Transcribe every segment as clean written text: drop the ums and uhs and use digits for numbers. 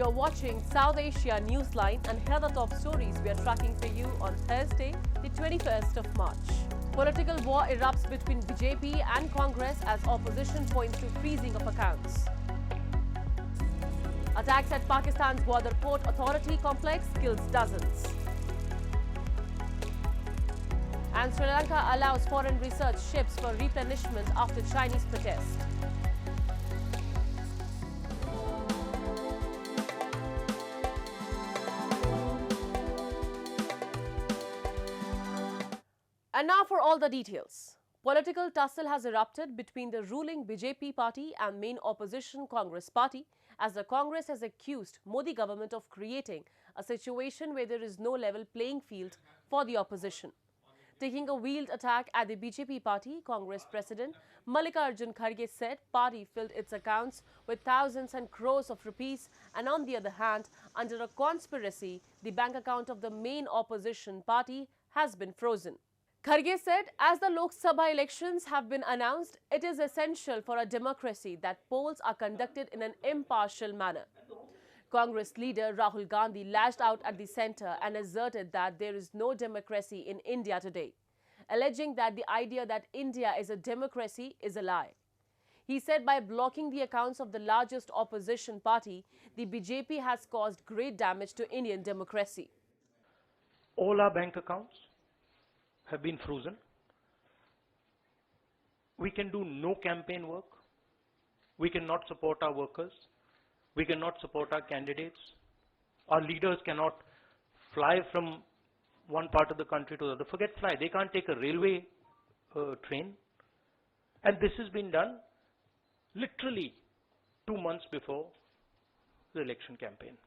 You're watching South Asia Newsline, and here are the top stories we are tracking for you on Thursday, the 21st of March. Political war erupts between BJP and Congress as opposition points to freezing of accounts. Attacks at Pakistan's Gwadar Port Authority complex kills dozens. And Sri Lanka allows foreign research ships for replenishment after Chinese protest. And now for all the details. Political tussle has erupted between the ruling BJP party and main opposition Congress party as the Congress has accused Modi government of creating a situation where there is no level playing field for the opposition. Taking a wheeled attack at the BJP party, Congress President Mallikarjun Kharge said party filled its accounts with thousands and crores of rupees, and on the other hand, under a conspiracy, the bank account of the main opposition party has been frozen. Kharge said, as the Lok Sabha elections have been announced, it is essential for a democracy that polls are conducted in an impartial manner. Congress leader Rahul Gandhi lashed out at the centre and asserted that there is no democracy in India today, alleging that the idea that India is a democracy is a lie. He said by blocking the accounts of the largest opposition party, the BJP has caused great damage to Indian democracy. All our bank accounts have been frozen. We can do no campaign work. We cannot support our workers. We cannot support our candidates. Our leaders cannot fly from one part of the country to the other. Forget fly. They can't take a railway train. And this has been done literally 2 months before the election campaign.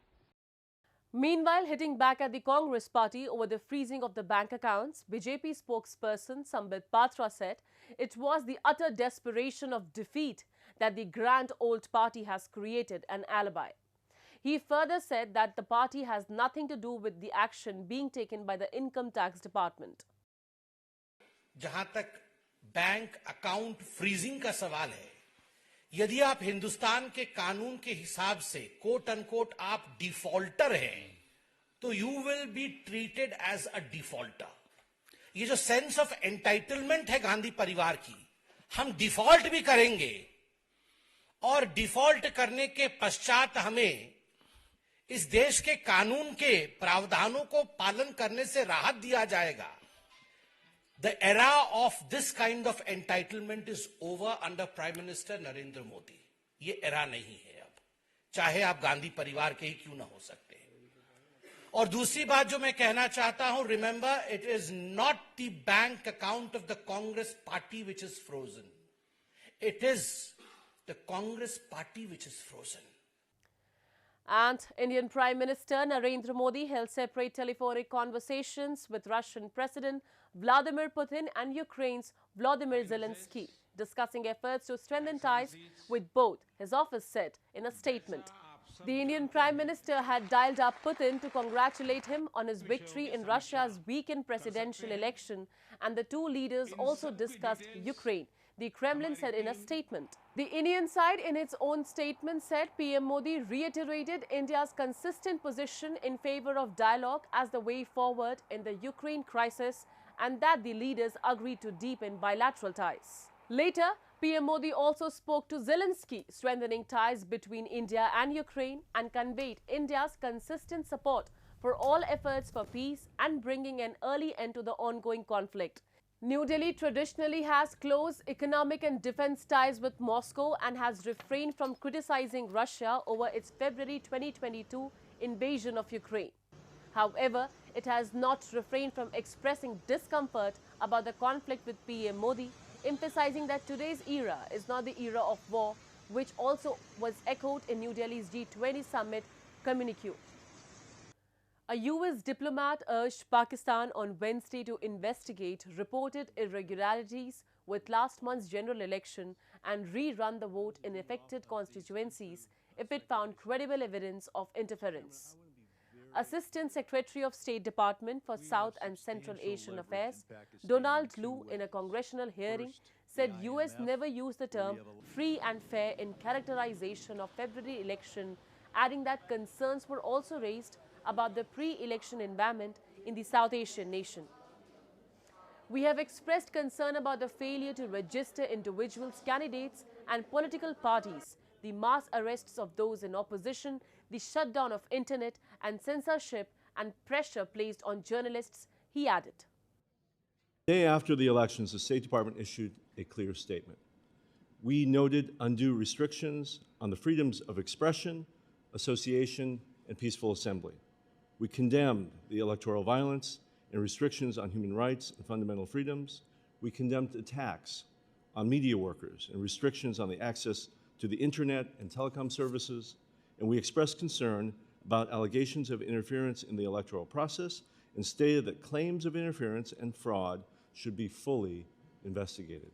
Meanwhile, hitting back at the Congress party over the freezing of the bank accounts, BJP spokesperson Sambit Patra said it was the utter desperation of defeat that the grand old party has created an alibi. He further said that the party has nothing to do with the action being taken by the Income Tax Department. जहां तक bank account freezing का सवाल है, यदि आप हिंदुस्तान के कानून के हिसाब से कोट अनकोट आप डिफॉल्टर हैं, तो you will be treated as a defaulter. ये जो सेंस ऑफ एंटाइटलमेंट है गांधी परिवार की, हम डिफॉल्ट भी करेंगे और डिफॉल्ट करने के पश्चात हमें इस देश के कानून के प्रावधानों को पालन करने से राहत दिया जाएगा। The era of this kind of entitlement is over under Prime Minister Narendra Modi. ये era नहीं है अब, चाहे आप गांधी परिवार के ही क्यों ना हो सकते हैं। और दूसरी बात जो मैं कहना चाहता हूं, remember it is not the bank account of the Congress party which is frozen. It is the Congress party which is frozen. And Indian Prime Minister Narendra Modi held separate telephonic conversations with Russian President Vladimir Putin and Ukraine's Volodymyr Zelenskiy, discussing efforts to strengthen ties with both, his office said in a statement. The Indian Prime Minister had dialed up Putin to congratulate him on his victory in Russia's weekend presidential election, and the two leaders also discussed Ukraine, the Kremlin said in a statement. The Indian side in its own statement said PM Modi reiterated India's consistent position in favor of dialogue as the way forward in the Ukraine crisis, and that the leaders agreed to deepen bilateral ties. Later, PM Modi also spoke to Zelenskiy, strengthening ties between India and Ukraine, and conveyed India's consistent support for all efforts for peace and bringing an early end to the ongoing conflict. New Delhi traditionally has close economic and defense ties with Moscow and has refrained from criticizing Russia over its February 2022 invasion of Ukraine. However, it has not refrained from expressing discomfort about the conflict with PM Modi, emphasizing that today's era is not the era of war, which also was echoed in New Delhi's G20 summit communique. A US diplomat urged Pakistan on Wednesday to investigate reported irregularities with last month's general election and rerun the vote in affected constituencies if it found credible evidence of interference. Assistant Secretary of State Department for South and Central Asian Affairs, Donald Lu, in a congressional hearing, said US never used the term free and fair in characterization of February election adding that concerns were also raised about the pre-election environment in the South Asian nation. We have expressed concern about the failure to register individuals, candidates and political parties, the mass arrests of those in opposition, the shutdown of internet and censorship and pressure placed on journalists, he added. The day after the elections, the State Department issued a clear statement. We noted undue restrictions on the freedoms of expression, association, and peaceful assembly. We condemned the electoral violence and restrictions on human rights and fundamental freedoms. We condemned attacks on media workers and restrictions on the access to the internet and telecom services, and we expressed concern about allegations of interference in the electoral process and stated that claims of interference and fraud should be fully investigated.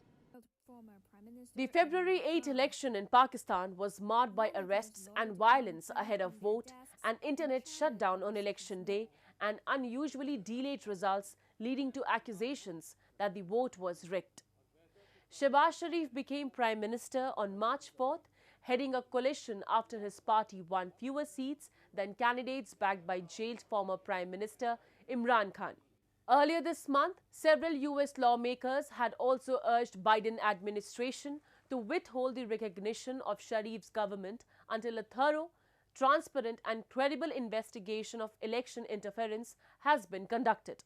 The February 8 election in Pakistan was marred by arrests and violence ahead of vote, an internet shutdown on election day, and unusually delayed results leading to accusations that the vote was rigged. Shehbaz Sharif became Prime Minister on March 4th, heading a coalition after his party won fewer seats than candidates backed by jailed former Prime Minister Imran Khan. Earlier this month, several US lawmakers had also urged Biden administration to withhold the recognition of Sharif's government until a thorough, transparent and credible investigation of election interference has been conducted.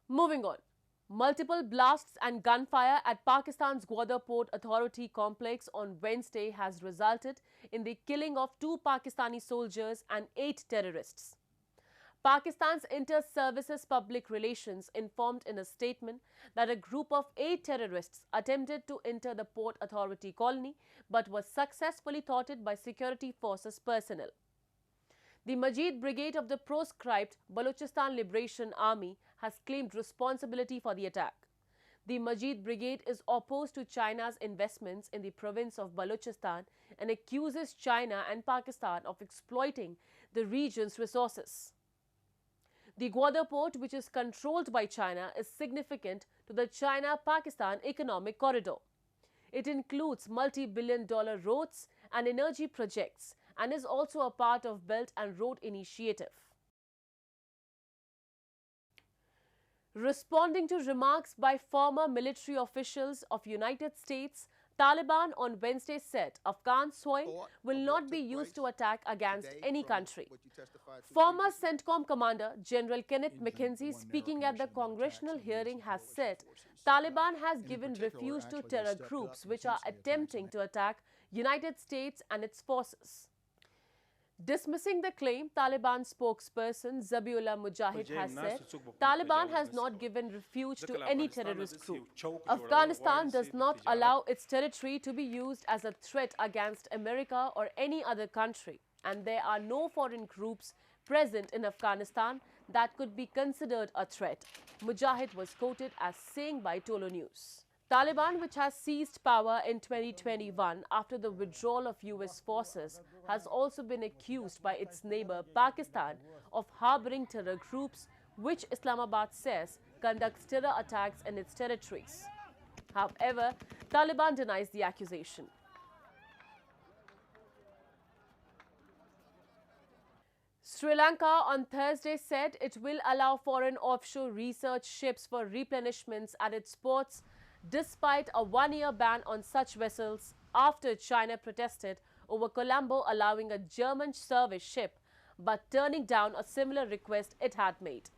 Moving on. Multiple blasts and gunfire at Pakistan's Gwadar Port Authority complex on Wednesday has resulted in the killing of 2 Pakistani soldiers and 8 terrorists. Pakistan's Inter-Services Public Relations informed in a statement that a group of 8 terrorists attempted to enter the Port Authority colony but was successfully thwarted by security forces personnel. The Majid Brigade of the proscribed Balochistan Liberation Army has claimed responsibility for the attack. The Majid Brigade is opposed to China's investments in the province of Balochistan and accuses China and Pakistan of exploiting the region's resources. The Gwadar port, which is controlled by China, is significant to the China-Pakistan economic corridor. It includes multi-billion-dollar roads and energy projects and is also a part of Belt and Road Initiative. Responding to remarks by former military officials of United States, Taliban on Wednesday said Afghan soil will not be used to attack against any country. Former CENTCOM commander General Kenneth McKenzie, speaking at the congressional hearing, has said Taliban has given refuge to terror groups which are attempting to attack United States and its forces. Dismissing the claim, Taliban spokesperson Zabiullah Mujahid has said Taliban has not given refuge to any terrorist group. Afghanistan does not allow its territory to be used as a threat against America or any other country, and there are no foreign groups present in Afghanistan that could be considered a threat, Mujahid was quoted as saying by Tolo News. Taliban, which has seized power in 2021 after the withdrawal of US forces, has also been accused by its neighbor Pakistan of harboring terror groups, which Islamabad says conducts terror attacks in its territories. However, Taliban denies the accusation. Sri Lanka on Thursday said it will allow foreign offshore research ships for replenishments at its ports, despite a one-year ban on such vessels after China protested over Colombo allowing a German service ship but turning down a similar request it had made.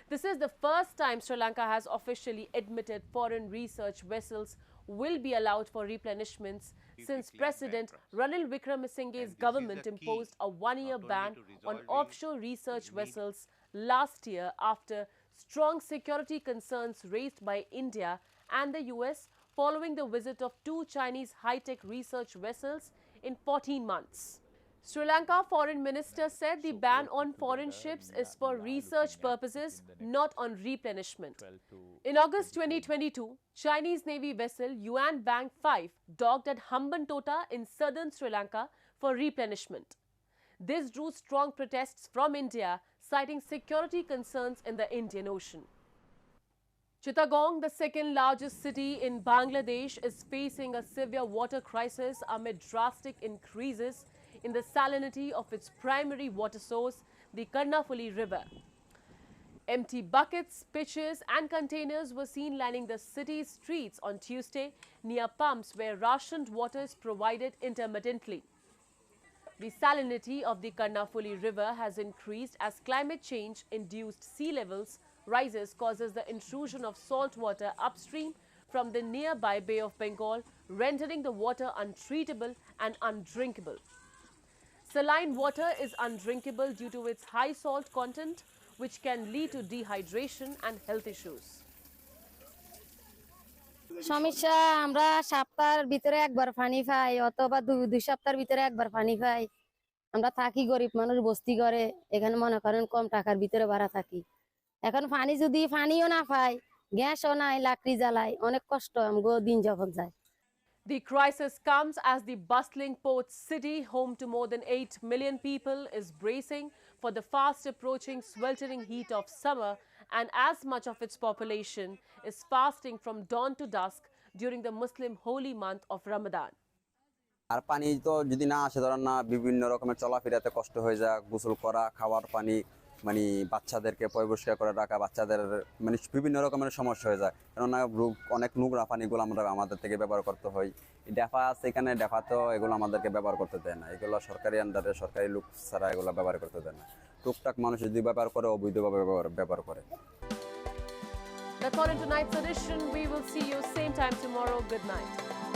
This is the first time Sri Lanka has officially admitted foreign research vessels will be allowed for replenishments since President Ranil Wickremesinghe's government imposed a one-year ban on offshore research vessels last year after strong security concerns raised by India and the US following the visit of 2 Chinese high-tech research vessels in 14 months. Sri Lanka Foreign Minister said the ban on foreign ships is for research purposes, not on replenishment. In August 2022, Chinese Navy vessel Yuan Bang 5 docked at Hambantota in southern Sri Lanka for replenishment. This drew strong protests from India, citing security concerns in the Indian Ocean. Chittagong, the second largest city in Bangladesh, is facing a severe water crisis amid drastic increases in the salinity of its primary water source, the Karnaphuli River. Empty buckets, pitchers and containers were seen lining the city's streets on Tuesday near pumps where rationed water is provided intermittently. The salinity of the Karnaphuli River has increased as climate change-induced sea levels rises causes the intrusion of salt water upstream from the nearby Bay of Bengal, rendering the water untreatable and undrinkable. Saline water is undrinkable due to its high salt content, which can lead to dehydration and health issues. সমস্যা আমরা সপ্তাহের ভিতরে একবার পানি পাই অথবা দুই সপ্তাহের ভিতরে একবার পানি পাই আমরা থাকি গরিব মানুষ বস্তি করে এখানে মনে করেন কম টাকার ভিতরে ভাড়া থাকি এখন পানি যদি পানিও না পাই গ্যাসও নাই লাকড়ি জ্বালাই অনেক কষ্ট আমগো দিন যাপন যায় The crisis comes as the bustling port city, home to more than 8 million people, is bracing for the fast approaching sweltering heat of summer, and as much of its population is fasting from dawn to dusk during the Muslim holy month of Ramadan. আর পানি তো যদি না আসে ধরেন না বিভিন্ন রকমের চলাফেরাতে কষ্ট হয়ে যায় গোসল করা খাওয়ার পানি মানে বাচ্চাদেরকে পরিষ্কার করে রাখা বাচ্চাদের মানে বিভিন্ন রকমের সমস্যা হয়ে যায় কেননা অনেক নোংরা পানিগুলো আমরা আমাদের থেকে ব্যবহার করতে হয় ডেফা আছে এখানে ডেফা তো এগুলো আমাদেরকে ব্যবহার করতে দেয় না এগুলো সরকারি আন্ডারে সরকারি লোক ছাড়া এগুলো ব্যবহার করতে দেয় না টুকটাক মানুষ যদি ব্যবহার করে অবৈধভাবে ব্যবহার করে That's all in tonight's edition. We will see you same time tomorrow. Good night.